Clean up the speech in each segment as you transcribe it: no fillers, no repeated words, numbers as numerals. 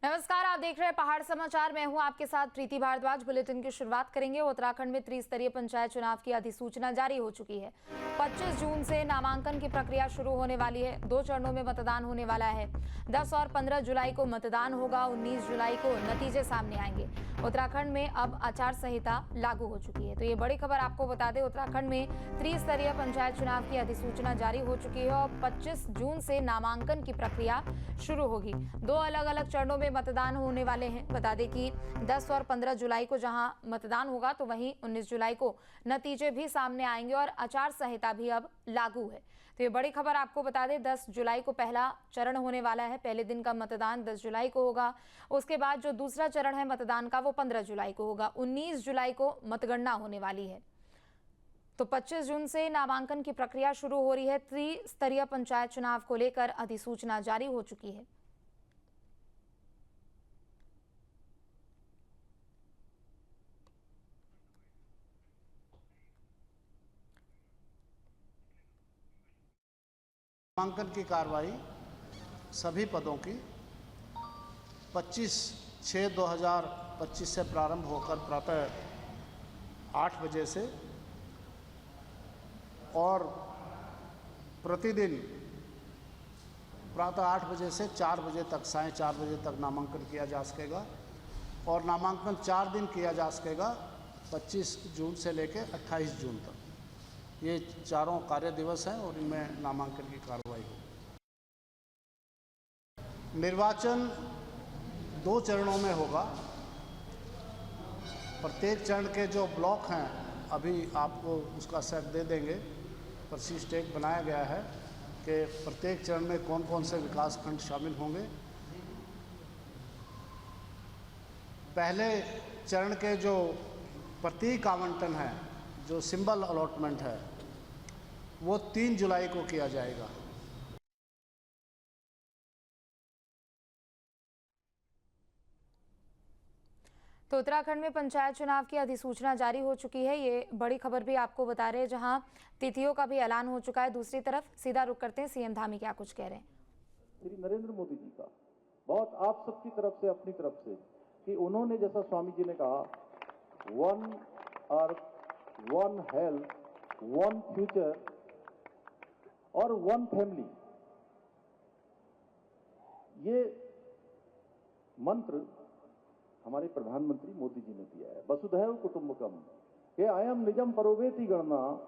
नमस्कार, आप देख रहे हैं पहाड़ समाचार। मैं हूं आपके साथ प्रीति भारद्वाज। बुलेटिन की शुरुआत करेंगे। उत्तराखंड में त्रिस्तरीय पंचायत चुनाव की अधिसूचना जारी हो चुकी है। 25 जून से नामांकन की प्रक्रिया शुरू होने वाली है। 2 चरणों में मतदान होने वाला है। 10 और 15 जुलाई को मतदान होगा। 19 जुलाई को नतीजे सामने आएंगे। उत्तराखंड में अब आचार संहिता लागू हो चुकी है। तो ये बड़ी खबर आपको बता दें, उत्तराखंड में त्रिस्तरीय पंचायत चुनाव की अधिसूचना जारी हो चुकी है और 25 जून से नामांकन की प्रक्रिया शुरू होगी। 2 अलग अलग चरणों में मतदान होने वाले हैं। बता दें कि 10 और 15 जुलाई को जहां मतदान होगा तो वहीं 19 जुलाई को नतीजे भी सामने आएंगे और आचार संहिता भी अब लागू है। तो ये बड़ी खबर आपको बता दें, 10 जुलाई को पहला चरण होने वाला है। पहले दिन का मतदान 10 जुलाई को होगा। उसके बाद जो दूसरा चरण है मतदान का वो 15 जुलाई को होगा। 19 जुलाई को मतगणना होने वाली है। तो 25 जून से नामांकन की प्रक्रिया शुरू हो रही है। त्रिस्तरीय पंचायत चुनाव को लेकर अधिसूचना जारी हो चुकी है। नामांकन की कार्रवाई सभी पदों की 25/6/2025 से प्रारंभ होकर प्रातः 8 बजे से और प्रतिदिन प्रातः 8 बजे से 4 बजे तक, साढ़े 4 बजे तक नामांकन किया जा सकेगा और नामांकन 4 दिन किया जा सकेगा, 25 जून से लेकर 28 जून तक। ये चारों कार्य दिवस हैं और इनमें नामांकन की कार्रवाई होगी। निर्वाचन 2 चरणों में होगा। प्रत्येक चरण के जो ब्लॉक हैं अभी आपको उसका सेट दे देंगे। पर्ची स्टेट बनाया गया है कि प्रत्येक चरण में कौन कौन से विकास खंड शामिल होंगे। पहले चरण के जो प्रतीक आवंटन है, जो सिंबल अलॉटमेंट है, वो 3 जुलाई को किया जाएगा। तो उत्तराखंड में पंचायत चुनाव की अधिसूचना जारी हो चुकी है। ये बड़ी खबर भी आपको बता रहे हैं, जहां तिथियों का भी ऐलान हो चुका है। दूसरी तरफ सीधा रुख करते हैं, सीएम धामी क्या कुछ कह रहे हैं। श्री नरेंद्र मोदी जी का बहुत आप सबकी तरफ से, अपनी तरफ से, कि उन्होंने जैसा स्वामी जी ने कहा, 1 अर्थ, 1 हेल्थ, 1 फ्यूचर और 1 फैमिली, ये मंत्र हमारे प्रधानमंत्री मोदी जी ने दिया है। वसुधैव कुटुंबकम के अयम निजम परोवेति गणना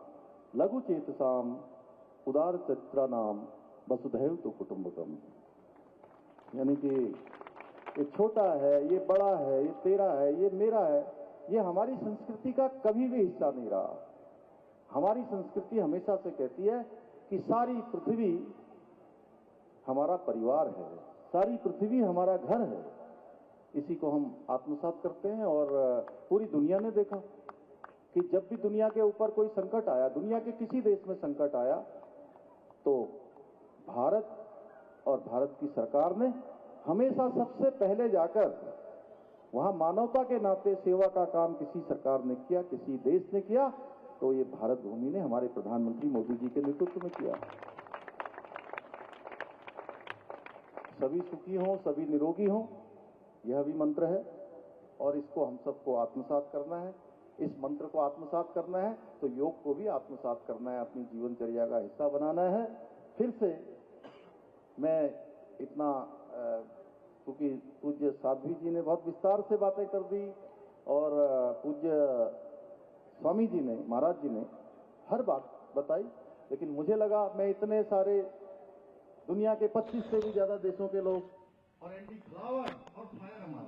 लघु चेतसाम उदार चरित्रा नाम वसुधैव तो कुटुंबकम। यानी कि ये छोटा है, ये बड़ा है, ये तेरा है, ये मेरा है, ये हमारी संस्कृति का कभी भी हिस्सा नहीं रहा। हमारी संस्कृति हमेशा से कहती है कि सारी पृथ्वी हमारा परिवार है, सारी पृथ्वी हमारा घर है। इसी को हम आत्मसात करते हैं और पूरी दुनिया ने देखा कि जब भी दुनिया के ऊपर कोई संकट आया, दुनिया के किसी देश में संकट आया, तो भारत और भारत की सरकार ने हमेशा सबसे पहले जाकर वहां मानवता के नाते सेवा का काम किसी सरकार ने किया, किसी देश ने किया, तो ये भारत भूमि ने हमारे प्रधानमंत्री मोदी जी के नेतृत्व में किया। सभी सुखी हों, सभी निरोगी हों, यह भी मंत्र है और इसको हम सबको आत्मसात करना है। इस मंत्र को आत्मसात करना है तो योग को भी आत्मसात करना है, अपनी जीवनचर्या का हिस्सा बनाना है। फिर से मैं इतना, क्योंकि पूज्य साध्वी जी ने बहुत विस्तार से बातें कर दी और पूज्य स्वामी जी ने, महाराज जी ने हर बात बताई, लेकिन मुझे लगा मैं इतने सारे दुनिया के 25 से भी ज्यादा देशों के लोग और एंटी फ्लावर और फायर हमारे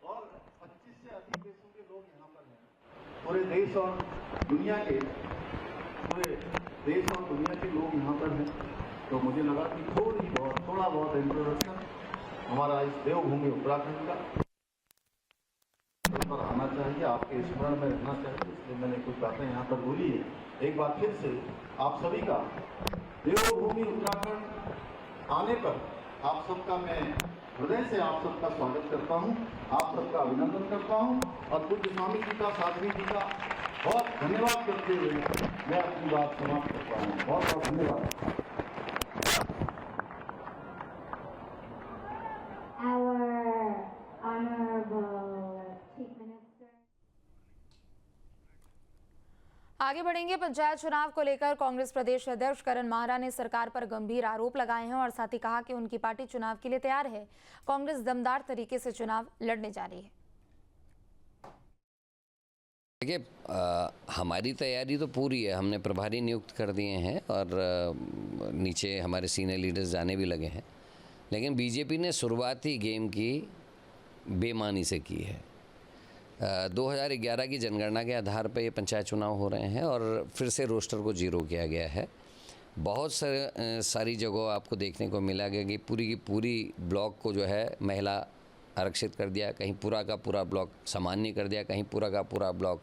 और 25 से अधिक देशों के लोग यहाँ पर हैं। पूरे देश और दुनिया के, पूरे देश और दुनिया के लोग यहाँ पर हैं। तो मुझे लगा कि थोड़ा बहुत इंट्रोडक्शन हमारा इस देवभूमि उत्तराखंड का पर आना चाहिए, आपके स्मरण में रहना चाहिए, इसलिए मैंने कुछ बातें यहाँ पर बोली है। एक बार फिर से आप सभी का देवभूमि उत्तराखंड आने पर आप सबका मैं हृदय से आप सबका स्वागत करता हूँ, आप सबका अभिनंदन करता हूँ और पूज्य स्वामी जी का, साध्वी जी का बहुत धन्यवाद करते हुए मैं अपनी बात समाप्त करता हूँ। बहुत बहुत धन्यवाद। आगे बढ़ेंगे। पंचायत चुनाव को लेकर कांग्रेस प्रदेश अध्यक्ष करण माहरा ने सरकार पर गंभीर आरोप लगाए हैं और साथ ही कहा कि उनकी पार्टी चुनाव के लिए तैयार है। कांग्रेस दमदार तरीके से चुनाव लड़ने जा रही है। देखिए, हमारी तैयारी तो पूरी है। हमने प्रभारी नियुक्त कर दिए हैं और नीचे हमारे सीनियर लीडर्स जाने भी लगे हैं। लेकिन बीजेपी ने शुरुआती गेम की बेईमानी से की है। 2011 की जनगणना के आधार पर ये पंचायत चुनाव हो रहे हैं और फिर से रोस्टर को जीरो किया गया है। बहुत सारी जगहों आपको देखने को मिला गया कि पूरी की पूरी ब्लॉक को जो है महिला आरक्षित कर दिया, कहीं पूरा का पूरा ब्लॉक सामान्य कर दिया, कहीं पूरा का पूरा ब्लॉक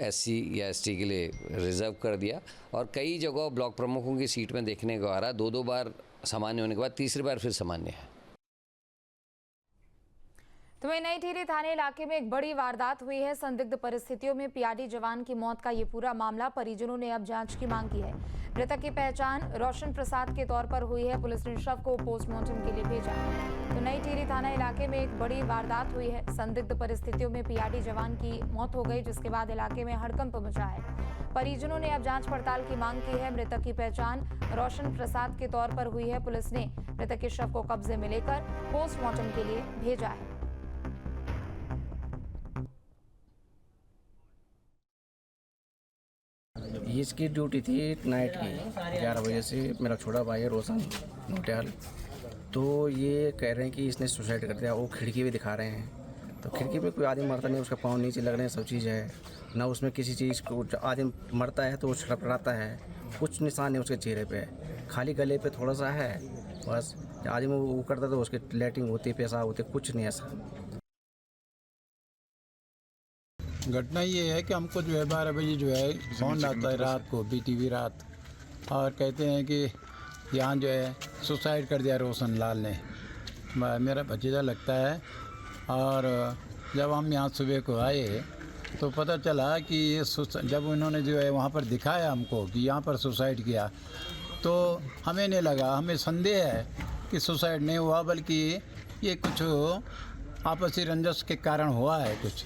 SC या ST के लिए रिजर्व कर दिया और कई जगहों ब्लॉक प्रमुखों की सीट में देखने को आ रहा, दो बार सामान्य होने के बाद तीसरी बार फिर सामान्य है। तो वहीं नई टिहरी थाने इलाके में एक बड़ी वारदात हुई है। संदिग्ध परिस्थितियों में PRD जवान की मौत का ये पूरा मामला, परिजनों ने अब जांच की मांग की है। मृतक की पहचान रोशन प्रसाद के तौर पर हुई है। पुलिस ने शव को पोस्टमार्टम के लिए भेजा। तो नई टिहरी थाना इलाके में एक बड़ी वारदात हुई है। संदिग्ध परिस्थितियों में PRD जवान की मौत हो गई, जिसके बाद इलाके में हड़कंप मचा है। परिजनों ने अब जांच पड़ताल की मांग की है। मृतक की पहचान रोशन प्रसाद के तौर पर हुई है। पुलिस ने मृतक के शव को कब्जे में लेकर पोस्टमार्टम के लिए भेजा है। इसकी ड्यूटी थी नाइट की 11 बजे से। मेरा छोटा भाई है रोशन नोटियाल, तो ये कह रहे हैं कि इसने सुसाइड कर दिया। वो खिड़की भी दिखा रहे हैं, तो खिड़की पे कोई आदमी मरता नहीं, उसका पाँव नीचे लग रहे हैं, सब चीज़ है ना। उसमें किसी चीज़ को आदमी मरता है तो वो छड़पड़ाता है, कुछ निशान है उसके चेहरे पे, खाली गले पे थोड़ा सा है बस। आदमी वो करता तो उसके लैट्रिन होती, पेशाब होते, कुछ नहीं ऐसा। घटना ये है कि हमको जो है 12 बजे जो है फोन आता है रात को, BTV रात, और कहते हैं कि यहाँ जो है सुसाइड कर दिया रोशन लाल ने। मेरा भतीजा लगता है। और जब हम यहाँ सुबह को आए तो पता चला कि ये जब उन्होंने जो है वहाँ पर दिखाया हमको कि यहाँ पर सुसाइड किया, तो हमें नहीं लगा, हमें संदेह है कि सुसाइड नहीं हुआ, बल्कि ये कुछ आपसी रंजस के कारण हुआ है कुछ।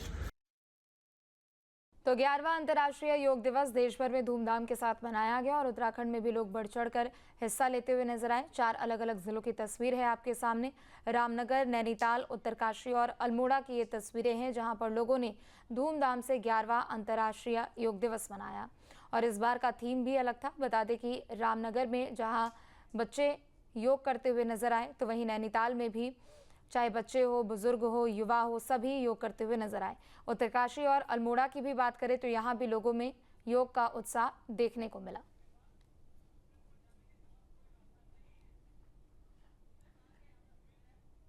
तो 11वां अंतर्राष्ट्रीय योग दिवस देश भर में धूमधाम के साथ मनाया गया और उत्तराखंड में भी लोग बढ़ चढ़कर हिस्सा लेते हुए नजर आए। 4 अलग अलग जिलों की तस्वीर है आपके सामने। रामनगर, नैनीताल, उत्तरकाशी और अल्मोड़ा की ये तस्वीरें हैं, जहां पर लोगों ने धूमधाम से 11वां अंतर्राष्ट्रीय योग दिवस मनाया। और इस बार का थीम भी अलग था। बता दें कि रामनगर में जहाँ बच्चे योग करते हुए नजर आए, तो वहीं नैनीताल में भी चाहे बच्चे हो, बुजुर्ग हो, युवा हो, सभी योग करते हुए नजर आए। उत्तरकाशी और अल्मोड़ा की भी बात करें तो यहाँ भी लोगों में योग का उत्साह देखने को मिला।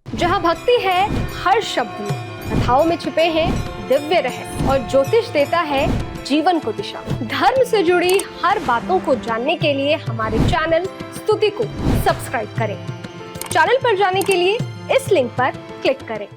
जहाँ भक्ति है हर शब्द में, कथाओं में छुपे हैं दिव्य रहस्य और ज्योतिष देता है जीवन को दिशा। धर्म से जुड़ी हर बातों को जानने के लिए हमारे चैनल स्तुति को सब्सक्राइब करें। चैनल पर जाने के लिए इस लिंक पर क्लिक करें।